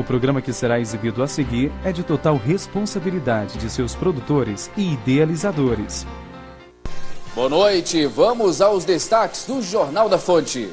O programa que será exibido a seguir é de total responsabilidade de seus produtores e idealizadores. Boa noite, vamos aos destaques do Jornal da Fonte.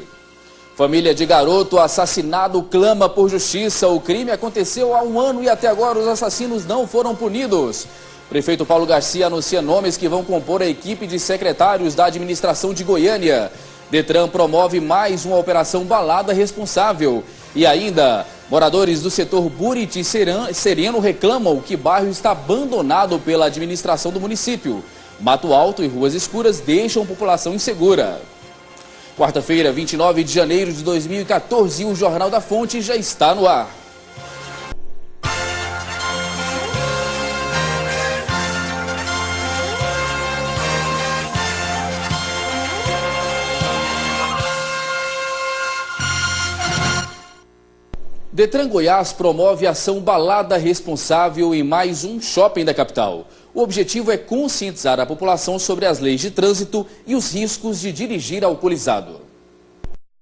Família de garoto assassinado clama por justiça. O crime aconteceu há 1 ano e até agora os assassinos não foram punidos. Prefeito Paulo Garcia anuncia nomes que vão compor a equipe de secretários da administração de Goiânia. Detran promove mais uma operação Balada Responsável. E ainda, moradores do setor Buriti Sereno reclamam que o bairro está abandonado pela administração do município. Mato Alto e ruas escuras deixam a população insegura. Quarta-feira, 29 de janeiro de 2014, o Jornal da Fonte já está no ar. Detran Goiás promove ação Balada Responsável em mais um shopping da capital. O objetivo é conscientizar a população sobre as leis de trânsito e os riscos de dirigir alcoolizado.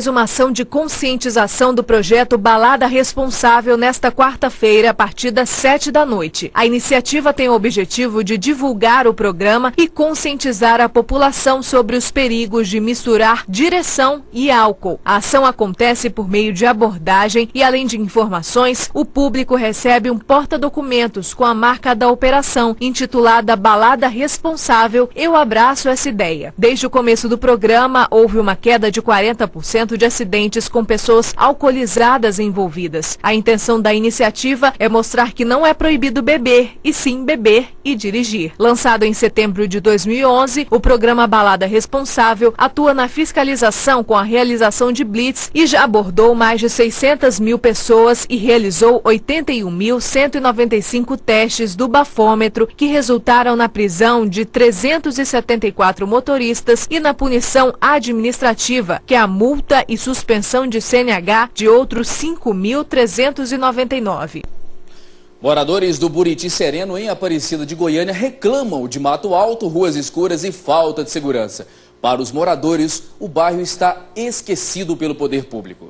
Uma ação de conscientização do projeto Balada Responsável nesta quarta-feira, a partir das 7 da noite. A iniciativa tem o objetivo de divulgar o programa e conscientizar a população sobre os perigos de misturar direção e álcool. A ação acontece por meio de abordagem e, além de informações, o público recebe um porta-documentos com a marca da operação, intitulada Balada Responsável. Eu abraço essa ideia. Desde o começo do programa, houve uma queda de 40% de acidentes com pessoas alcoolizadas envolvidas. A intenção da iniciativa é mostrar que não é proibido beber, e sim beber e dirigir. Lançado em setembro de 2011, o programa Balada Responsável atua na fiscalização com a realização de blitz e já abordou mais de 600 mil pessoas e realizou 81.195 testes do bafômetro, que resultaram na prisão de 374 motoristas e na punição administrativa, que é a multa e suspensão de CNH de outros 5.399. Moradores do Buriti Sereno, em Aparecida de Goiânia, reclamam de mato alto, ruas escuras e falta de segurança. Para os moradores, o bairro está esquecido pelo poder público.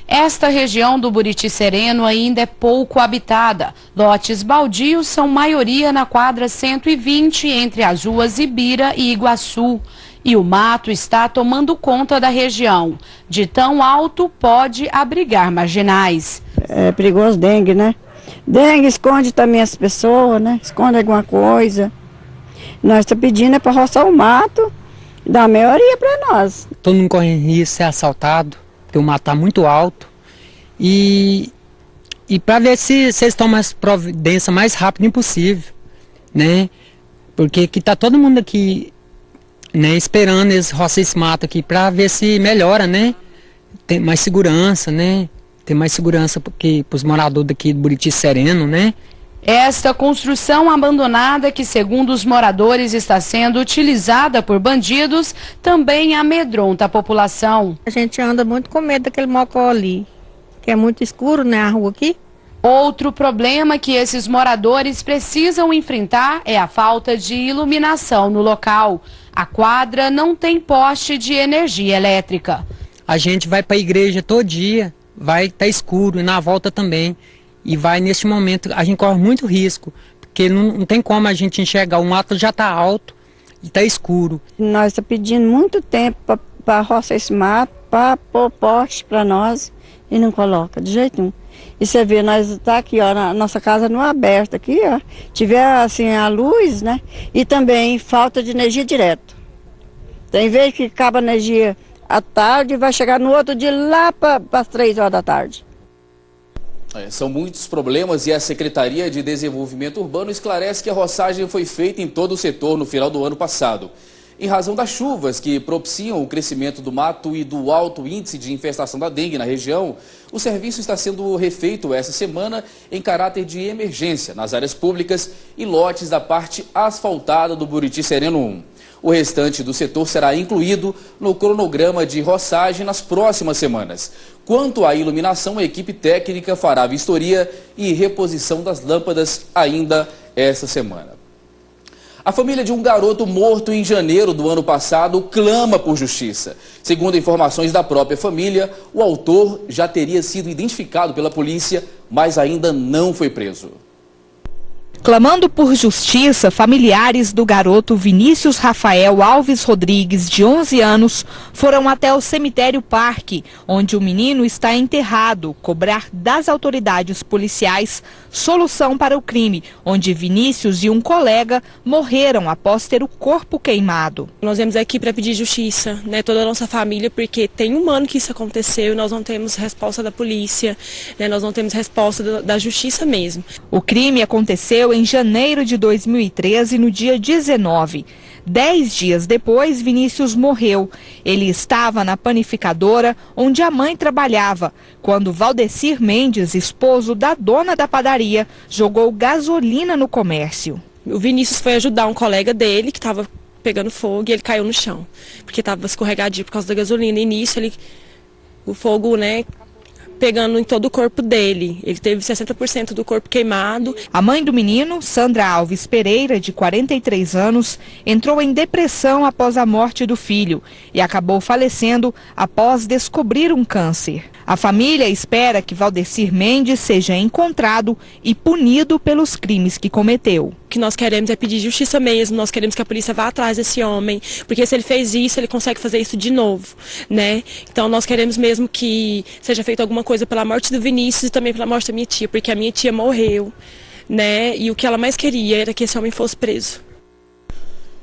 Esta região do Buriti Sereno ainda é pouco habitada. Lotes baldios são maioria na quadra 120, entre as ruas Ibira e Iguaçu. E o mato está tomando conta da região. De tão alto, pode abrigar marginais. É perigoso dengue, né? Dengue esconde também as pessoas, né? Esconde alguma coisa. Nós estamos pedindo para roçar o mato e dar maioria para nós. Todo mundo corre risco de ser assaltado, porque o mato está muito alto. E para ver se vocês tomam as providências mais rápido impossível, né? Porque que tá todo mundo aqui, né, esperando eles roçar esse mato aqui para ver se melhora, né? Tem mais segurança, né? Tem mais segurança para os moradores daqui do Buriti Sereno, né? Esta construção abandonada, que segundo os moradores está sendo utilizada por bandidos, também amedronta a população. A gente anda muito com medo daquele mocó ali, que é muito escuro, né, a rua aqui. Outro problema que esses moradores precisam enfrentar é a falta de iluminação no local. A quadra não tem poste de energia elétrica. A gente vai para a igreja todo dia, vai estar escuro e na volta também. E vai, neste momento, a gente corre muito risco, porque não tem como a gente enxergar, o mato já está alto e está escuro. Nós estamos pedindo muito tempo para roçar esse mato, para pôr poste para nós e não coloca de jeito nenhum. E você vê, nós está aqui, ó, na nossa casa não aberta aqui, ó. Tiver assim a luz, né? E também falta de energia direto. Tem vez que acaba a energia à tarde e vai chegar no outro dia lá para as 3 horas da tarde. São muitos problemas e a Secretaria de Desenvolvimento Urbano esclarece que a roçagem foi feita em todo o setor no final do ano passado. Em razão das chuvas que propiciam o crescimento do mato e do alto índice de infestação da dengue na região, o serviço está sendo refeito essa semana em caráter de emergência nas áreas públicas e lotes da parte asfaltada do Buriti Sereno 1. O restante do setor será incluído no cronograma de roçagem nas próximas semanas. Quanto à iluminação, a equipe técnica fará vistoria e reposição das lâmpadas ainda essa semana. A família de um garoto morto em janeiro do ano passado clama por justiça. Segundo informações da própria família, o autor já teria sido identificado pela polícia, mas ainda não foi preso. Clamando por justiça, familiares do garoto Vinícius Rafael Alves Rodrigues, de 11 anos, foram até o cemitério Parque, onde o menino está enterrado, cobrar das autoridades policiais solução para o crime, onde Vinícius e um colega morreram após ter o corpo queimado. Nós viemos aqui para pedir justiça, né, toda a nossa família, porque tem um ano que isso aconteceu e nós não temos resposta da polícia, né, nós não temos resposta da justiça mesmo. O crime aconteceu em janeiro de 2013, no dia 19. 10 dias depois, Vinícius morreu. Ele estava na panificadora onde a mãe trabalhava, quando Valdecir Mendes, esposo da dona da padaria, jogou gasolina no comércio. O Vinícius foi ajudar um colega dele que estava pegando fogo e ele caiu no chão, porque estava escorregadio por causa da gasolina. E nisso o fogo, né, pegando em todo o corpo dele. Ele teve 60% do corpo queimado. A mãe do menino, Sandra Alves Pereira, de 43 anos, entrou em depressão após a morte do filho e acabou falecendo após descobrir um câncer. A família espera que Valdecir Mendes seja encontrado e punido pelos crimes que cometeu. O que nós queremos é pedir justiça mesmo, nós queremos que a polícia vá atrás desse homem, porque se ele fez isso, ele consegue fazer isso de novo, né? Então nós queremos mesmo que seja feita alguma coisa pela morte do Vinícius e também pela morte da minha tia, porque a minha tia morreu, né? E o que ela mais queria era que esse homem fosse preso.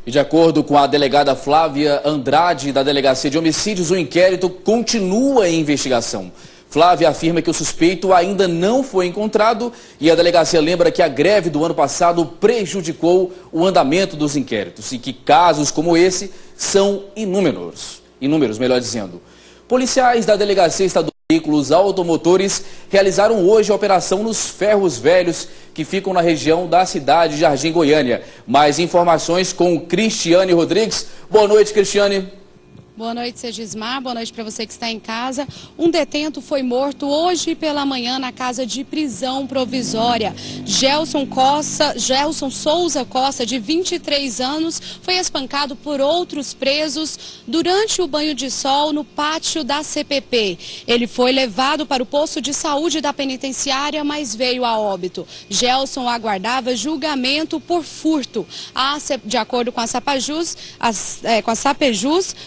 E de acordo com a delegada Flávia Andrade, da Delegacia de Homicídios, o inquérito continua em investigação. Flávia afirma que o suspeito ainda não foi encontrado e a delegacia lembra que a greve do ano passado prejudicou o andamento dos inquéritos e que casos como esse são inúmeros, melhor dizendo. Policiais da Delegacia Estadual de Veículos Automotores realizaram hoje a operação nos ferros velhos que ficam na região da cidade de Jardim Goiânia. Mais informações com Cristiane Rodrigues. Boa noite, Cristiane. Boa noite, Segismar. Boa noite para você que está em casa. Um detento foi morto hoje pela manhã na casa de prisão provisória. Gelson Souza Costa, de 23 anos, foi espancado por outros presos durante o banho de sol no pátio da CPP. Ele foi levado para o posto de saúde da penitenciária, mas veio a óbito. Gelson aguardava julgamento por furto. De acordo com a Sapejus,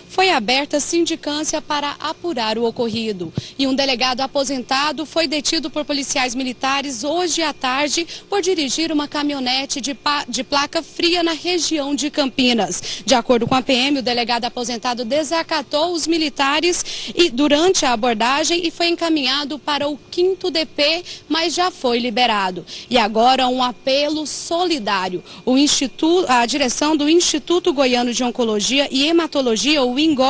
foi aberta sindicância para apurar o ocorrido. E um delegado aposentado foi detido por policiais militares hoje à tarde por dirigir uma caminhonete de placa fria na região de Campinas. De acordo com a PM, o delegado aposentado desacatou os militares durante a abordagem e foi encaminhado para o 5º DP, mas já foi liberado. E agora um apelo solidário. A direção do Instituto Goiano de Oncologia e Hematologia, o INGO,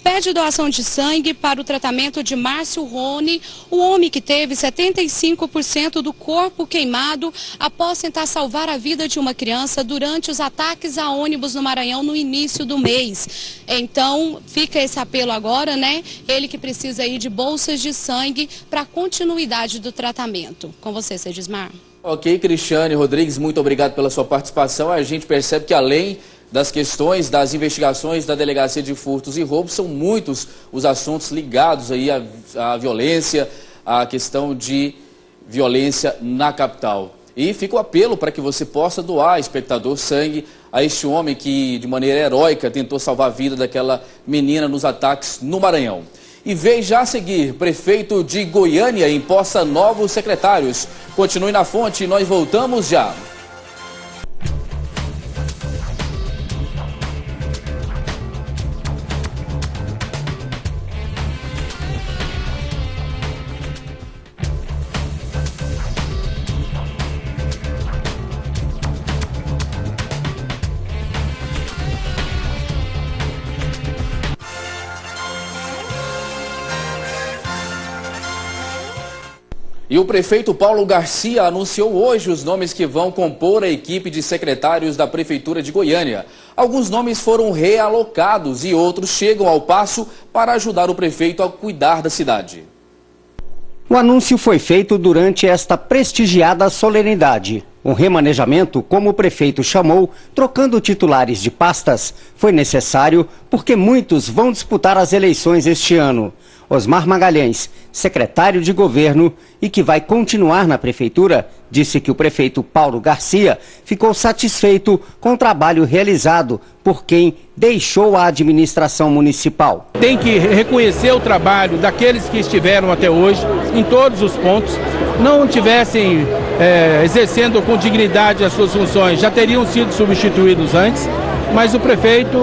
pede doação de sangue para o tratamento de Márcio Rony, o homem que teve 75% do corpo queimado após tentar salvar a vida de uma criança durante os ataques a ônibus no Maranhão no início do mês. Então, fica esse apelo agora, né? Ele que precisa aí de bolsas de sangue para a continuidade do tratamento. Com você, Segismar. Ok, Cristiane Rodrigues, muito obrigado pela sua participação. A gente percebe que além das questões, das investigações da Delegacia de Furtos e Roubos, são muitos os assuntos ligados aí à violência, à questão de violência na capital. E fica o apelo para que você possa doar, espectador, sangue a este homem que, de maneira heróica, tentou salvar a vida daquela menina nos ataques no Maranhão. E veja a seguir, prefeito de Goiânia imposta novos secretários. Continue na fonte e nós voltamos já. E o prefeito Paulo Garcia anunciou hoje os nomes que vão compor a equipe de secretários da Prefeitura de Goiânia. Alguns nomes foram realocados e outros chegam ao passo para ajudar o prefeito a cuidar da cidade. O anúncio foi feito durante esta prestigiada solenidade. O remanejamento, como o prefeito chamou, trocando titulares de pastas, foi necessário porque muitos vão disputar as eleições este ano. Osmar Magalhães, secretário de governo e que vai continuar na prefeitura, disse que o prefeito Paulo Garcia ficou satisfeito com o trabalho realizado por quem deixou a administração municipal. Tem que reconhecer o trabalho daqueles que estiveram até hoje, em todos os pontos, não tivessem exercendo com dignidade as suas funções, já teriam sido substituídos antes, mas o prefeito,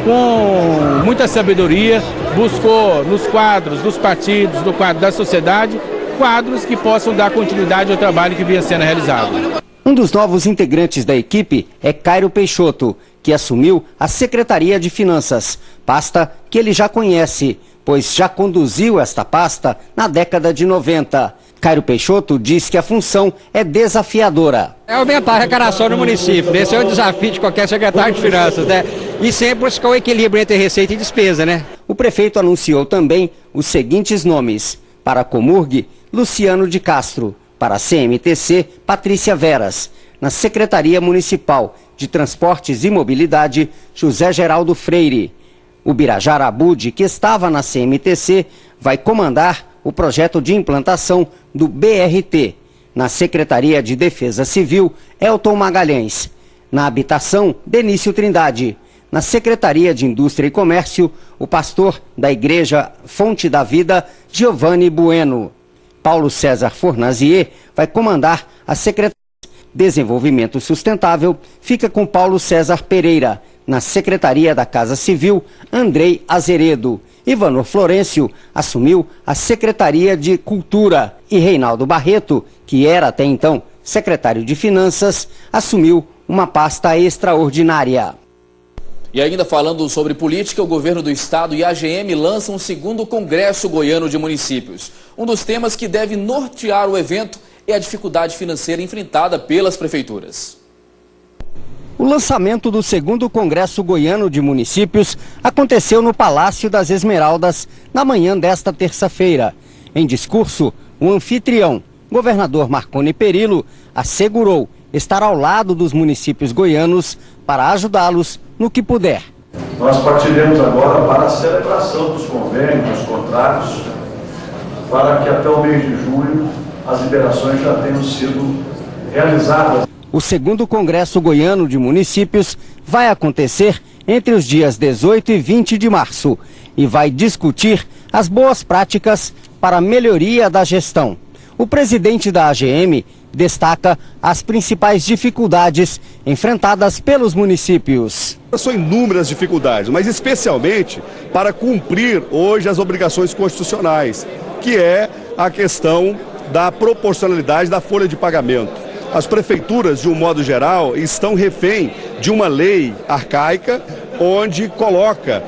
com muita sabedoria, buscou nos quadros dos partidos, no quadro da sociedade, quadros que possam dar continuidade ao trabalho que vinha sendo realizado. Um dos novos integrantes da equipe é Cairo Peixoto, que assumiu a Secretaria de Finanças, pasta que ele já conhece, pois já conduziu esta pasta na década de 90. Cairo Peixoto diz que a função é desafiadora. É aumentar a arrecadação no município, esse é o desafio de qualquer secretário de Finanças, né? E sempre buscar o equilíbrio entre receita e despesa, né? O prefeito anunciou também os seguintes nomes: para a Comurg, Luciano de Castro; para a CMTC, Patrícia Veras; na Secretaria Municipal de Transportes e Mobilidade, José Geraldo Freire. O Birajara Abud, que estava na CMTC, vai comandar o projeto de implantação do BRT. Na Secretaria de Defesa Civil, Elton Magalhães. Na Habitação, Denício Trindade. Na Secretaria de Indústria e Comércio, o pastor da Igreja Fonte da Vida, Giovanni Bueno. Paulo César Fornazier vai comandar a Secretaria de Desenvolvimento Sustentável, fica com Paulo César Pereira. Na Secretaria da Casa Civil, Andrei Azeredo. Ivanor Florencio assumiu a Secretaria de Cultura e Reinaldo Barreto, que era até então secretário de Finanças, assumiu uma pasta extraordinária. E ainda falando sobre política, o governo do estado e a AGM lançam o 2º Congresso Goiano de Municípios. Um dos temas que deve nortear o evento é a dificuldade financeira enfrentada pelas prefeituras. O lançamento do 2º Congresso Goiano de Municípios aconteceu no Palácio das Esmeraldas na manhã desta terça-feira. Em discurso, o anfitrião, governador Marconi Perillo, assegurou estar ao lado dos municípios goianos para ajudá-los no que puder. Nós partiremos agora para a celebração dos convênios, dos contratos, para que até o mês de julho as liberações já tenham sido realizadas. O 2º Congresso Goiano de Municípios vai acontecer entre os dias 18 e 20 de março e vai discutir as boas práticas para a melhoria da gestão. O presidente da AGM destaca as principais dificuldades enfrentadas pelos municípios. São inúmeras dificuldades, mas especialmente para cumprir hoje as obrigações constitucionais, que é a questão da proporcionalidade da folha de pagamento. As prefeituras, de um modo geral, estão refém de uma lei arcaica, onde coloca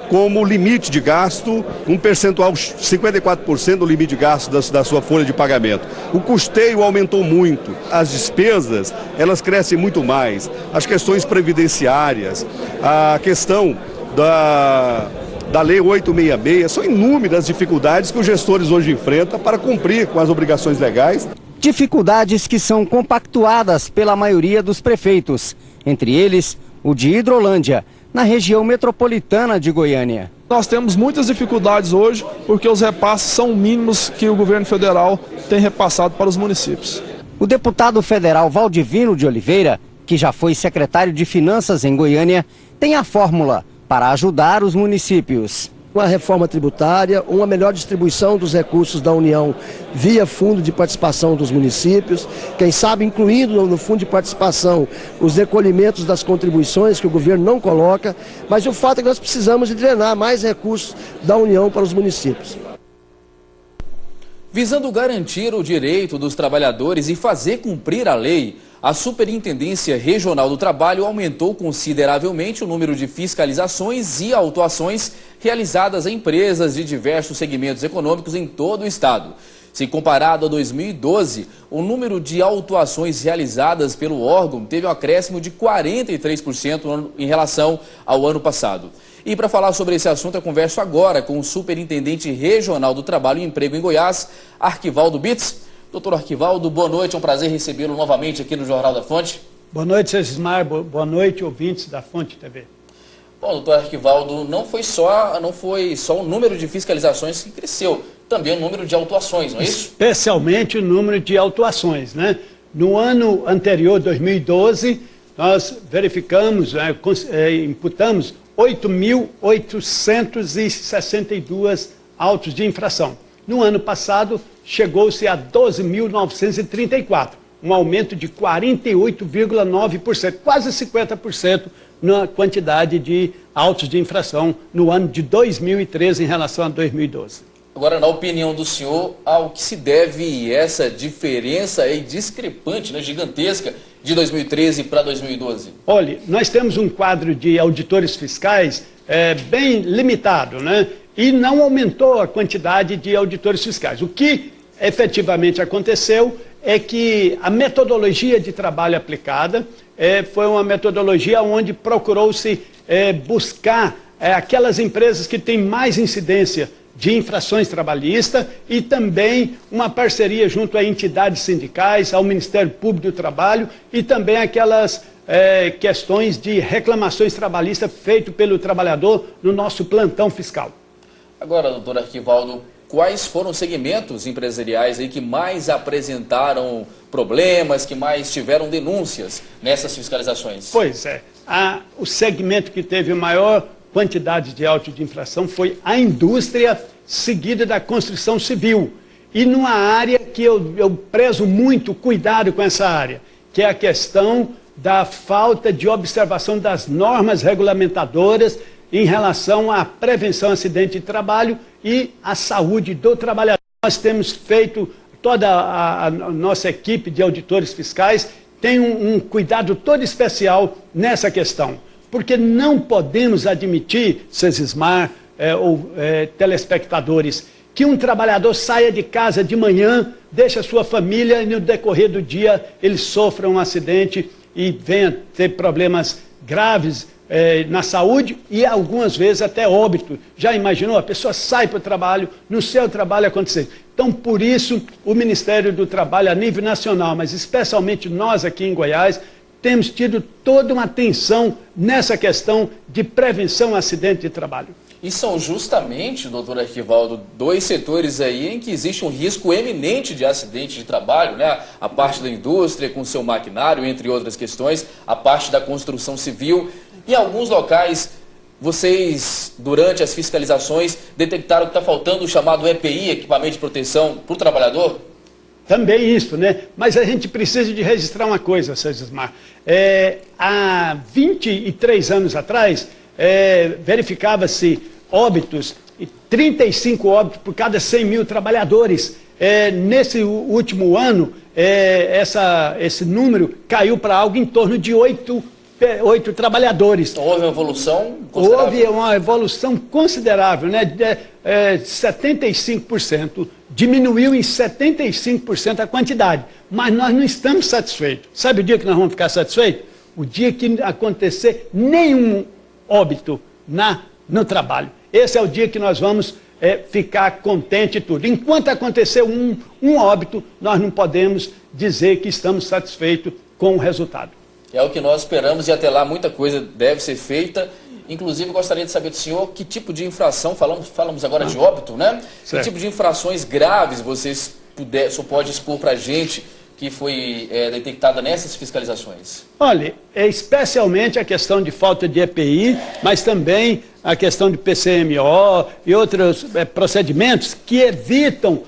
como limite de gasto um percentual, 54% do limite de gasto da sua folha de pagamento. O custeio aumentou muito, as despesas, elas crescem muito mais, as questões previdenciárias, a questão da Lei 866, são inúmeras dificuldades que os gestores hoje enfrentam para cumprir com as obrigações legais. Dificuldades que são compactuadas pela maioria dos prefeitos, entre eles o de Hidrolândia, na região metropolitana de Goiânia. Nós temos muitas dificuldades hoje porque os repasses são mínimos que o governo federal tem repassado para os municípios. O deputado federal Valdivino de Oliveira, que já foi secretário de Finanças em Goiânia, tem a fórmula para ajudar os municípios. Uma reforma tributária, uma melhor distribuição dos recursos da União via fundo de participação dos municípios, quem sabe incluindo no fundo de participação os recolhimentos das contribuições que o governo não coloca, mas o fato é que nós precisamos de drenar mais recursos da União para os municípios. Visando garantir o direito dos trabalhadores e fazer cumprir a lei, a Superintendência Regional do Trabalho aumentou consideravelmente o número de fiscalizações e autuações realizadas a empresas de diversos segmentos econômicos em todo o estado. Se comparado a 2012, o número de autuações realizadas pelo órgão teve um acréscimo de 43% em relação ao ano passado. E para falar sobre esse assunto, eu converso agora com o Superintendente Regional do Trabalho e Emprego em Goiás, Arquivaldo Bitts. Doutor Arquivaldo, boa noite, é um prazer recebê-lo novamente aqui no Jornal da Fonte. Boa noite, Cesmar, boa noite, ouvintes da Fonte TV. Bom, doutor Arquivaldo, não foi só o número de fiscalizações que cresceu, também o número de autuações, não é isso? Especialmente o número de autuações, né? No ano anterior, 2012, nós verificamos, imputamos 8.862 autos de infração. No ano passado, chegou-se a 12.934, um aumento de 48,9%, quase 50% na quantidade de autos de infração no ano de 2013 em relação a 2012. Agora, na opinião do senhor, ao que se deve essa diferença aí discrepante, né, gigantesca, de 2013 para 2012? Olha, nós temos um quadro de auditores fiscais bem limitado, né? E não aumentou a quantidade de auditores fiscais. O que efetivamente aconteceu é que a metodologia de trabalho aplicada foi uma metodologia onde procurou-se buscar aquelas empresas que têm mais incidência de infrações trabalhistas e também uma parceria junto a entidades sindicais, ao Ministério Público do Trabalho e também aquelas questões de reclamações trabalhistas feitas pelo trabalhador no nosso plantão fiscal. Agora, doutor Arquivaldo, quais foram os segmentos empresariais aí que mais apresentaram problemas, que mais tiveram denúncias nessas fiscalizações? Pois é, o segmento que teve maior quantidade de autos de infração foi a indústria, seguida da construção civil. E numa área que eu prezo muito cuidado com essa área, que é a questão da falta de observação das normas regulamentadoras em relação à prevenção de acidente de trabalho e à saúde do trabalhador. Nós temos feito, toda a nossa equipe de auditores fiscais tem um cuidado todo especial nessa questão, porque não podemos admitir, Cesmar ou telespectadores, que um trabalhador saia de casa de manhã, deixe a sua família e no decorrer do dia ele sofra um acidente e venha ter problemas graves na saúde e algumas vezes até óbito. Já imaginou? A pessoa sai para o trabalho, no seu trabalho acontecer. Então, por isso, o Ministério do Trabalho a nível nacional, mas especialmente nós aqui em Goiás, temos tido toda uma atenção nessa questão de prevenção a acidente de trabalho. E são justamente, doutor Arquivaldo, dois setores aí em que existe um risco eminente de acidente de trabalho, né? A parte da indústria com seu maquinário, entre outras questões, a parte da construção civil. Em alguns locais, vocês, durante as fiscalizações, detectaram que está faltando o chamado EPI, equipamento de proteção, para o trabalhador? Também isso, né? Mas a gente precisa de registrar uma coisa, Cesmar. Há 23 anos atrás, verificava-se óbitos, 35 óbitos por cada 100 mil trabalhadores. Nesse último ano, esse número caiu para algo em torno de 8 trabalhadores. Então, houve uma evolução considerável? Houve uma evolução considerável, né? 75%. Diminuiu em 75% a quantidade. Mas nós não estamos satisfeitos. Sabe o dia que nós vamos ficar satisfeitos? O dia que acontecer nenhum óbito no trabalho. Esse é o dia que nós vamos ficar contente e tudo. Enquanto acontecer um óbito, nós não podemos dizer que estamos satisfeitos com o resultado. É o que nós esperamos e até lá muita coisa deve ser feita. Inclusive, gostaria de saber do senhor que tipo de infração, falamos agora de óbito, né? Certo. Que tipo de infrações graves vocês pode expor para a gente que foi detectada nessas fiscalizações? Olha, especialmente a questão de falta de EPI, mas também a questão de PCMO e outros procedimentos que evitam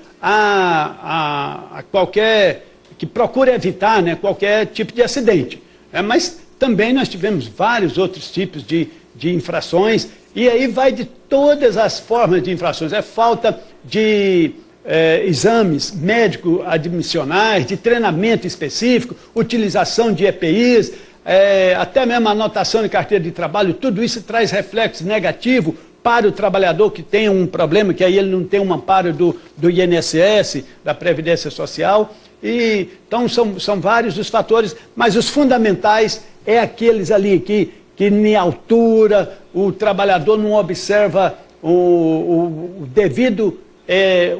que procura evitar, né, qualquer tipo de acidente. Mas também nós tivemos vários outros tipos de infrações, e aí vai de todas as formas de infrações. Falta de exames médico-admissionais, de treinamento específico, utilização de EPIs, até mesmo anotação de carteira de trabalho. Tudo isso traz reflexo negativo para o trabalhador que tem um problema, que aí ele não tem um amparo do INSS, da Previdência Social. Então são vários os fatores, mas os fundamentais é aqueles ali que em altura o trabalhador não observa o devido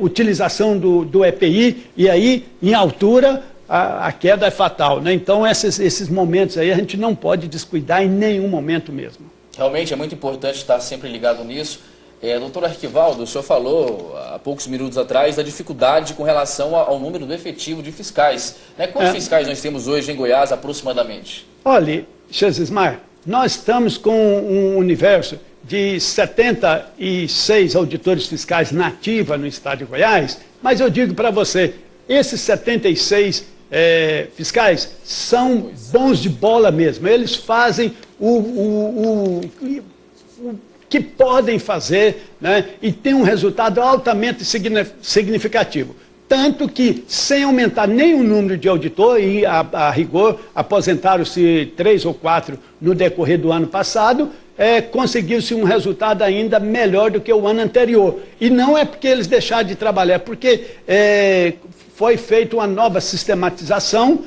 utilização do EPI, e aí, em altura, a queda é fatal, né? Então, esses momentos aí a gente não pode descuidar em nenhum momento mesmo. Realmente é muito importante estar sempre ligado nisso. Doutor Arquivaldo, o senhor falou há poucos minutos atrás da dificuldade com relação ao número do efetivo de fiscais. Né? Quantos fiscais nós temos hoje em Goiás, aproximadamente? Olha, Chesismar, nós estamos com um universo de 76 auditores fiscais na ativa no estado de Goiás, mas eu digo para você, esses 76 fiscais são bons de bola mesmo. Eles fazem o que podem fazer, né? E tem um resultado altamente significativo. Tanto que, sem aumentar nem o número de auditor, e a rigor aposentaram-se 3 ou 4 no decorrer do ano passado, conseguiu-se um resultado ainda melhor do que o ano anterior. E não é porque eles deixaram de trabalhar, é porque foi feita uma nova sistematização,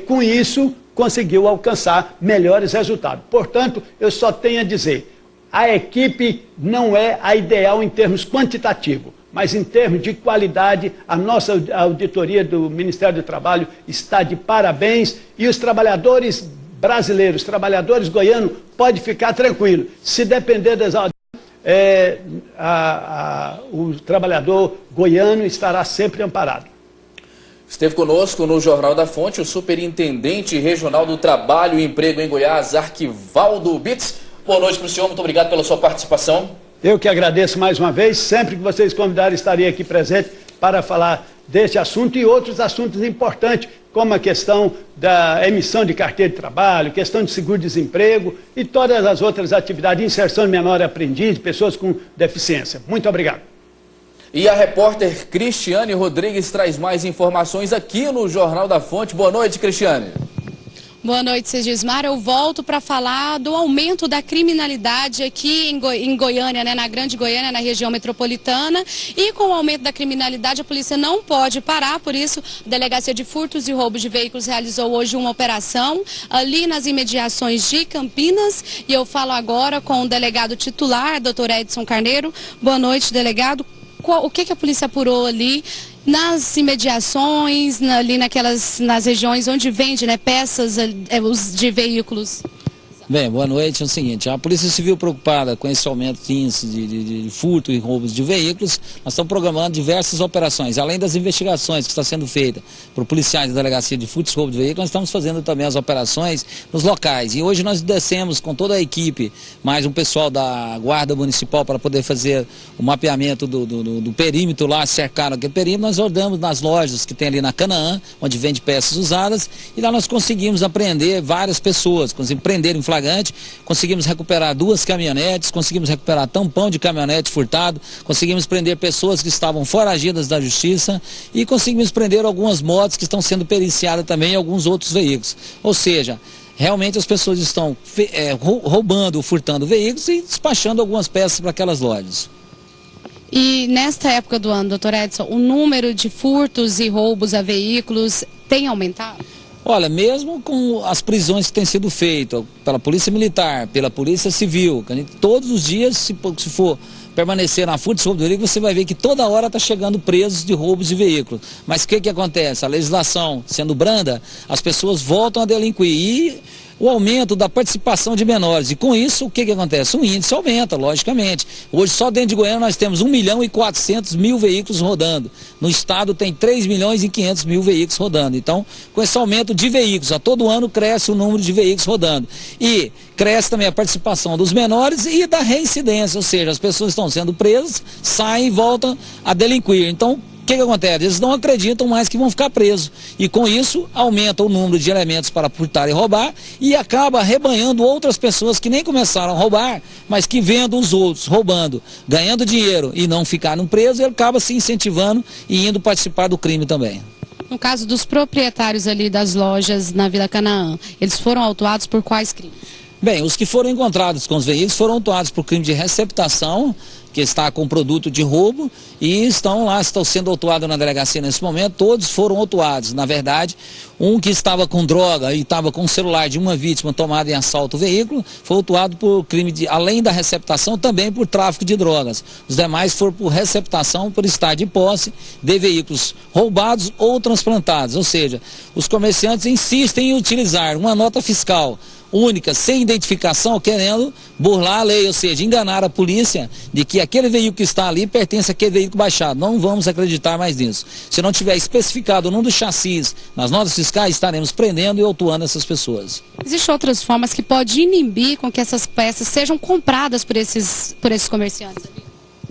com isso conseguiu alcançar melhores resultados. Portanto, eu só tenho a dizer, a equipe não é a ideal em termos quantitativos, mas em termos de qualidade, a nossa auditoria do Ministério do Trabalho está de parabéns, e os trabalhadores brasileiros, trabalhadores goianos, podem ficar tranquilos. Se depender das o trabalhador goiano estará sempre amparado. Esteve conosco no Jornal da Fonte o Superintendente Regional do Trabalho e Emprego em Goiás, Arquivaldo Bitts. Boa noite para o senhor, muito obrigado pela sua participação. Eu que agradeço mais uma vez, sempre que vocês convidarem estarei aqui presente para falar deste assunto e outros assuntos importantes, como a questão da emissão de carteira de trabalho, questão de seguro-desemprego e todas as outras atividades, inserção de menor aprendiz, pessoas com deficiência. Muito obrigado. E a repórter Cristiane Rodrigues traz mais informações aqui no Jornal da Fonte. Boa noite, Cristiane. Boa noite, Segismar. Eu volto para falar do aumento da criminalidade aqui em Goiânia, né, na Grande Goiânia, na região metropolitana. E com o aumento da criminalidade, a polícia não pode parar. Por isso, a Delegacia de Furtos e Roubos de Veículos realizou hoje uma operação ali nas imediações de Campinas. E eu falo agora com o delegado titular, Dr. Edson Carneiro. Boa noite, delegado. O que a polícia apurou ali nas imediações, ali nas regiões onde vende, né, peças de veículos? Bem, boa noite. É o seguinte, a Polícia Civil preocupada com esse aumento de índice de furto e roubos de veículos, nós estamos programando diversas operações, além das investigações que estão sendo feitas por policiais da Delegacia de Furtos e Roubos de Veículos, nós estamos fazendo também as operações nos locais. E hoje nós descemos com toda a equipe, mais um pessoal da Guarda Municipal para poder fazer o mapeamento do perímetro lá, cercaram aquele perímetro, nós rodamos nas lojas que tem ali na Canaã, onde vende peças usadas, e lá nós conseguimos apreender várias pessoas, conseguimos prender em flagrante, conseguimos recuperar 2 caminhonetes, conseguimos recuperar tampão de caminhonete furtado, conseguimos prender pessoas que estavam foragidas da justiça e conseguimos prender algumas motos que estão sendo periciadas também e alguns outros veículos. Ou seja, realmente as pessoas estão roubando, furtando veículos e despachando algumas peças para aquelas lojas. E nesta época do ano, doutor Edson, o número de furtos e roubos a veículos tem aumentado? Olha, mesmo com as prisões que têm sido feitas pela Polícia Militar, pela Polícia Civil, que a gente, todos os dias, se for permanecer na furto e roubo de veículo, você vai ver que toda hora está chegando presos de roubos de veículos. Mas o que acontece? A legislação sendo branda, as pessoas voltam a delinquir e o aumento da participação de menores. E com isso, o que acontece? O índice aumenta, logicamente. Hoje, só dentro de Goiânia, nós temos 1.400.000 veículos rodando. No estado, tem 3.500.000 veículos rodando. Então, com esse aumento de veículos, a todo ano cresce o número de veículos rodando. E cresce também a participação dos menores e da reincidência, ou seja, as pessoas estão sendo presas, saem e voltam a delinquir. Então, o que acontece? Eles não acreditam mais que vão ficar presos. E com isso, aumenta o número de elementos para furtar e roubar e acaba arrebanhando outras pessoas que nem começaram a roubar, mas que vendo os outros roubando, ganhando dinheiro e não ficaram presos, ele acaba se incentivando e indo participar do crime também. No caso dos proprietários ali das lojas na Vila Canaã, eles foram autuados por quais crimes? Bem, os que foram encontrados com os veículos foram autuados por crime de receptação que está com produto de roubo e estão sendo autuados na delegacia nesse momento. Todos foram autuados. Na verdade, um que estava com droga e estava com o celular de uma vítima tomado em assalto ao veículo, foi autuado por crime de, além da receptação, também por tráfico de drogas. Os demais foram por receptação, por estar de posse de veículos roubados ou transplantados. Ou seja, os comerciantes insistem em utilizar uma nota fiscal única, sem identificação, querendo burlar a lei, ou seja, enganar a polícia de que aquele veículo que está ali pertence àquele veículo baixado. Não vamos acreditar mais nisso. Se não tiver especificado o número do chassis nas notas fiscais, estaremos prendendo e autuando essas pessoas. Existem outras formas que podem inibir com que essas peças sejam compradas por esses comerciantes?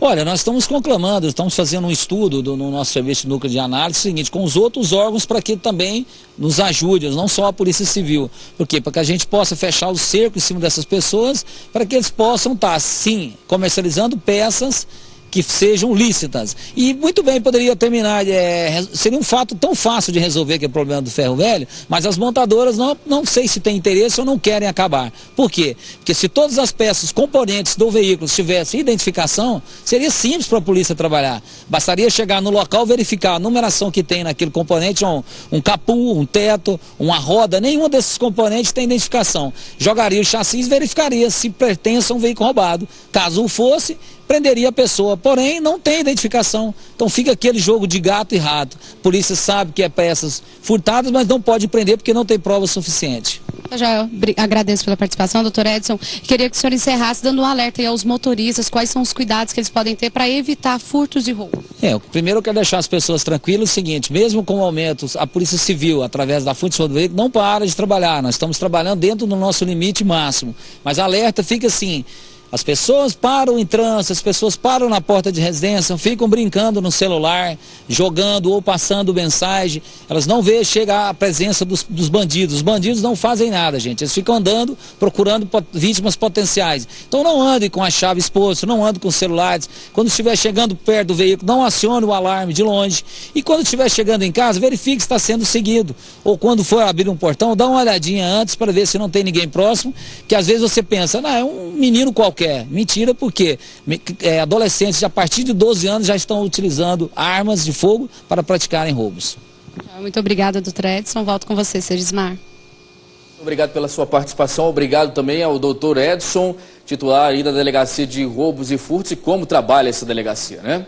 Olha, nós estamos conclamando, estamos fazendo um estudo no nosso serviço de núcleo de análise, seguinte, com os outros órgãos para que também nos ajude, não só a Polícia Civil. Por quê? Para que a gente possa fechar o cerco em cima dessas pessoas, para que eles possam estar, sim, comercializando peças que sejam lícitas. E muito bem poderia terminar, seria um fato tão fácil de resolver, que é o problema do ferro velho, mas as montadoras não sei se têm interesse ou não querem acabar. Por quê? Porque se todas as peças, componentes do veículo tivessem identificação, seria simples para a polícia trabalhar. Bastaria chegar no local, verificar a numeração que tem naquele componente, um capu, um teto, uma roda, nenhum desses componentes tem identificação. Jogaria o chassi e verificaria se pertence a um veículo roubado. Caso o fosse, prenderia a pessoa, porém não tem identificação. Então fica aquele jogo de gato e rato. A polícia sabe que é peças furtadas, mas não pode prender porque não tem prova suficiente. Eu já agradeço pela participação, doutor Edson. Queria que o senhor encerrasse dando um alerta aí aos motoristas, quais são os cuidados que eles podem ter para evitar furtos e roubos. Primeiro eu quero deixar as pessoas tranquilas o seguinte, mesmo com o aumento, a Polícia Civil, através da Função do Veículo, não para de trabalhar. Nós estamos trabalhando dentro do nosso limite máximo. Mas alerta fica assim, as pessoas param em trânsito, as pessoas param na porta de residência, ficam brincando no celular, jogando ou passando mensagem, elas não veem chegar a presença dos bandidos. Os bandidos não fazem nada, gente, eles ficam andando, procurando vítimas potenciais. Então não andem com a chave exposta, não andem com celulares. Quando estiver chegando perto do veículo, não acione o alarme de longe. E quando estiver chegando em casa, verifique se está sendo seguido. Ou quando for abrir um portão, dá uma olhadinha antes para ver se não tem ninguém próximo, que às vezes você pensa, é um menino qualquer. Mentira, porque adolescentes a partir de 12 anos já estão utilizando armas de fogo para praticarem roubos. Muito obrigada, doutor Edson. Volto com você, Segismar. Obrigado pela sua participação. Obrigado também ao doutor Edson, titular aí da Delegacia de Roubos e Furtos, e como trabalha essa delegacia, né?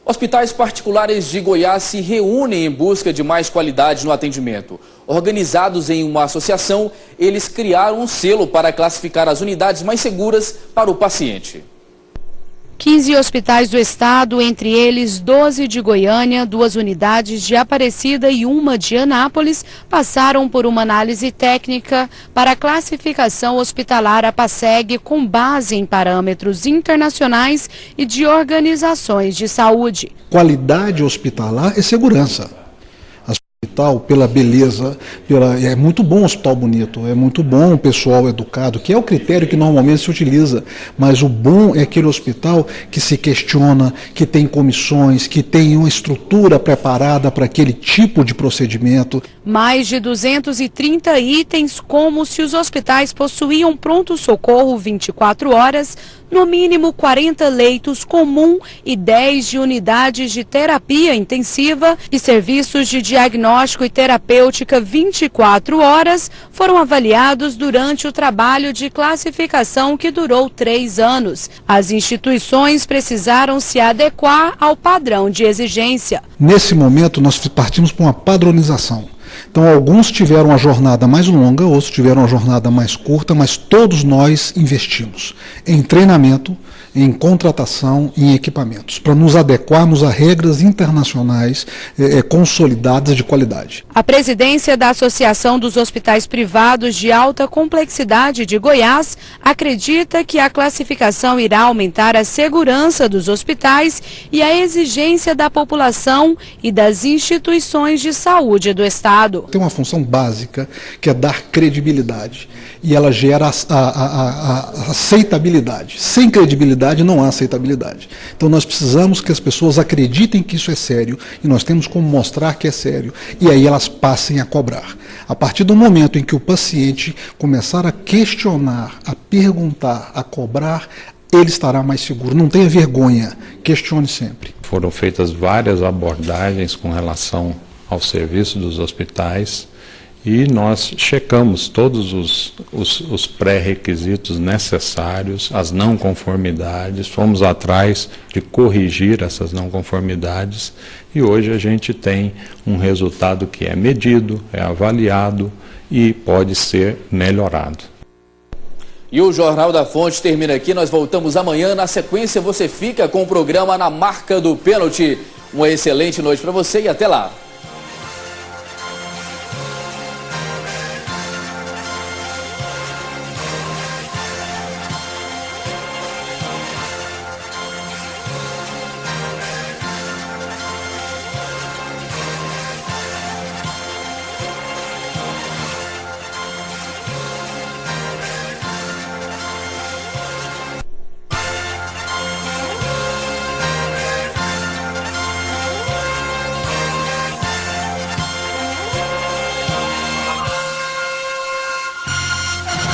Hospitais particulares de Goiás se reúnem em busca de mais qualidade no atendimento. Organizados em uma associação, eles criaram um selo para classificar as unidades mais seguras para o paciente. 15 hospitais do estado, entre eles 12 de Goiânia, 2 unidades de Aparecida e 1 de Anápolis, passaram por uma análise técnica para a classificação hospitalar APASEG com base em parâmetros internacionais e de organizações de saúde. Qualidade hospitalar é segurança. Hospital, pela beleza, é muito bom um hospital bonito, é muito bom um pessoal educado, que é o critério que normalmente se utiliza, mas o bom é aquele hospital que se questiona, que tem comissões, que tem uma estrutura preparada para aquele tipo de procedimento. Mais de 230 itens, como se os hospitais possuíam pronto-socorro 24 horas, no mínimo 40 leitos comum e 10 de unidades de terapia intensiva e serviços de diagnóstico e terapêutica 24 horas, foram avaliados durante o trabalho de classificação que durou 3 anos. As instituições precisaram se adequar ao padrão de exigência. Nesse momento, nós partimos para uma padronização. Então, alguns tiveram uma jornada mais longa, outros tiveram uma jornada mais curta, mas todos nós investimos em treinamento, em contratação e em equipamentos, para nos adequarmos a regras internacionais consolidadas de qualidade. A presidência da Associação dos Hospitais Privados de Alta Complexidade de Goiás acredita que a classificação irá aumentar a segurança dos hospitais e a exigência da população e das instituições de saúde do estado. Tem uma função básica que é dar credibilidade e ela gera a aceitabilidade. Sem credibilidade não há aceitabilidade. Então nós precisamos que as pessoas acreditem que isso é sério e nós temos como mostrar que é sério e aí elas passem a cobrar. A partir do momento em que o paciente começar a questionar, a perguntar, a cobrar, ele estará mais seguro. Não tenha vergonha, questione sempre. Foram feitas várias abordagens com relação ao serviço dos hospitais e nós checamos todos os pré-requisitos necessários, as não conformidades, fomos atrás de corrigir essas não conformidades e hoje a gente tem um resultado que é medido, é avaliado e pode ser melhorado. E o Jornal da Fonte termina aqui, nós voltamos amanhã. Na sequência você fica com o programa Na Marca do Pênalti. Uma excelente noite para você e até lá.